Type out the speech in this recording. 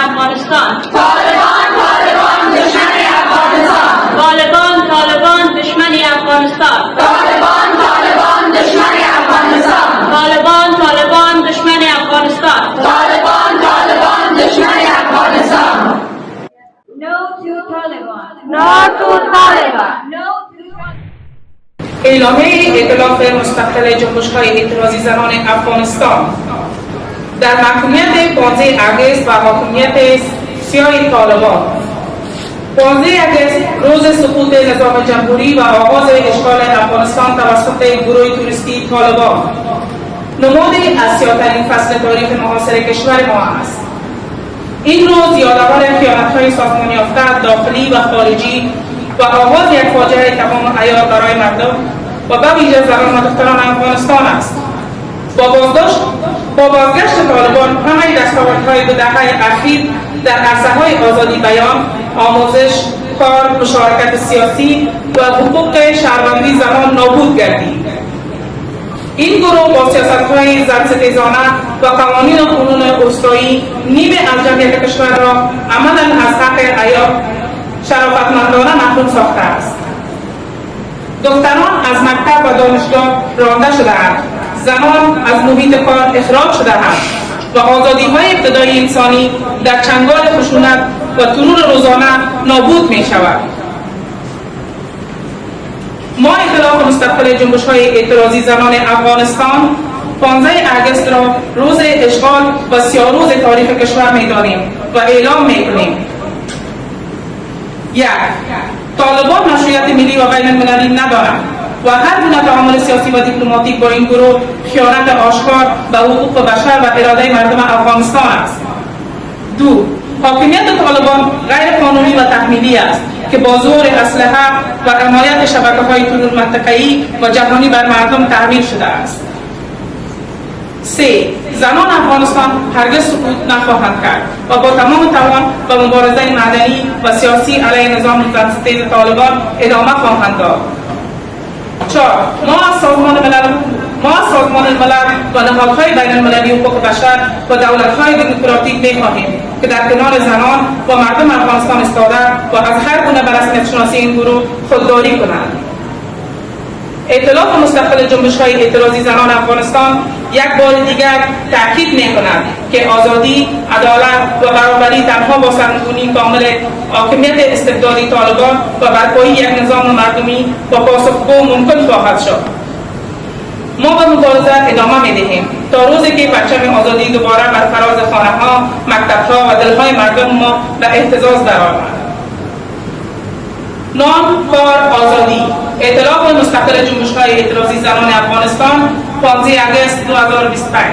افغانستان. طالبان دشمن افغانستان. طالبان دشمن افغانستان. طالبان دشمن افغانستان. طالبان دشمن افغانستان. طالبان دشمن افغانستان. No to Taliban. No to Taliban. No to Taliban. اعلامیه ائتلاف مستقل جنبش‌های اعتراضی زنان افغانستان در محکومیت 15 اگست و حاکمیت سیاه طالبان. 15 اگست روز سقوط نظام جمهوری و آغاز اشغال افغانستان توسط گروه توریستی طالبان نماد از سیاه‌ترین فصل تاریخ معاصر کشور ما است. این روز یادآور خیانت‌های سازمان یافته داخلی و خارجی و آغاز یک فاجعه تمام عیار برای مردم و به ویژه زنان و دختران افغانستان است. با بازگشت طالبان همه دستاوردهای دو دهه اخیر در عرصه‌های آزادی بیان، آموزش، کار، مشارکت سیاسی و حقوق شهروندی زنان نابود گردید. این گروه با سیاست‌های زن‌ستیزانه و قوانین و قانون اسرایی نیمه از جمعیت کشور را عملاً از حق عیار شرافتمندانه محروم ساخته است. دختران از مکتب و دانشگاه رانده شده‌اند، زنان از محیط کار اخراج شده‌اند و آزادی‌های ابتدایی انسانی در چنگال خشونت و ترور روزانه نابود می‌شود. ما ائتلاف مستقل جنبش‌های اعتراضی زنان افغانستان 15 اگست را روز اشغال و سیاه‌روز تاریخ کشور می‌دانیم و اعلام می‌کنیم: 1. طالبان مشروعیت ملی و بین المللی ندارد و هر گونه تعامل سیاسی و دیپلماتیک با این گروه خیانت آشکار به حقوق بشر و اراده مردم افغانستان است. 2. حاکمیت طالبان غیر قانونی و تحمیلی است که با زور اسلحه و حمایت شبکه‌های ترور منطقه‌ای و جهانی بر مردم تحمیل شده است. 3. زنان افغانستان هرگز سقوط نخواهند کرد و با تمام توان و مبارزه مدنی و سیاسی علیه نظام زن‌ستیز طالبان ادامه خواهند داد. 4. ما از سازمان ملل و نهادهای بین المللی حقوق بشر و دولت‌های دموکراتیک می‌خواهیم که در کنار زنان و مردم افغانستان ایستاده و از هر گونه به رسمیت شناسی این گروه خودداری کنند. ائتلاف مستقل جنبش‌های اعتراضی زنان افغانستان یک بار دیگر تاکید می‌کند که آزادی، عدالت و برابری تنها با سرنگونی کامل حاکمیت استبدادی طالبان و برپایی یک نظام مردمی با پاسخگو ممکن خواهد شد. ما به مبارزه ادامه می‌دهیم تا روزی که پرچم آزادی دوباره بر فراز خانه‌ها، مکتب‌ها و دل‌های مردم ما به اهتزاز درآمد. نام، کار، آزادی. ائتلاف مستقل جنبش‌های اعتراضی زنان افغانستان 15 اگست 2025.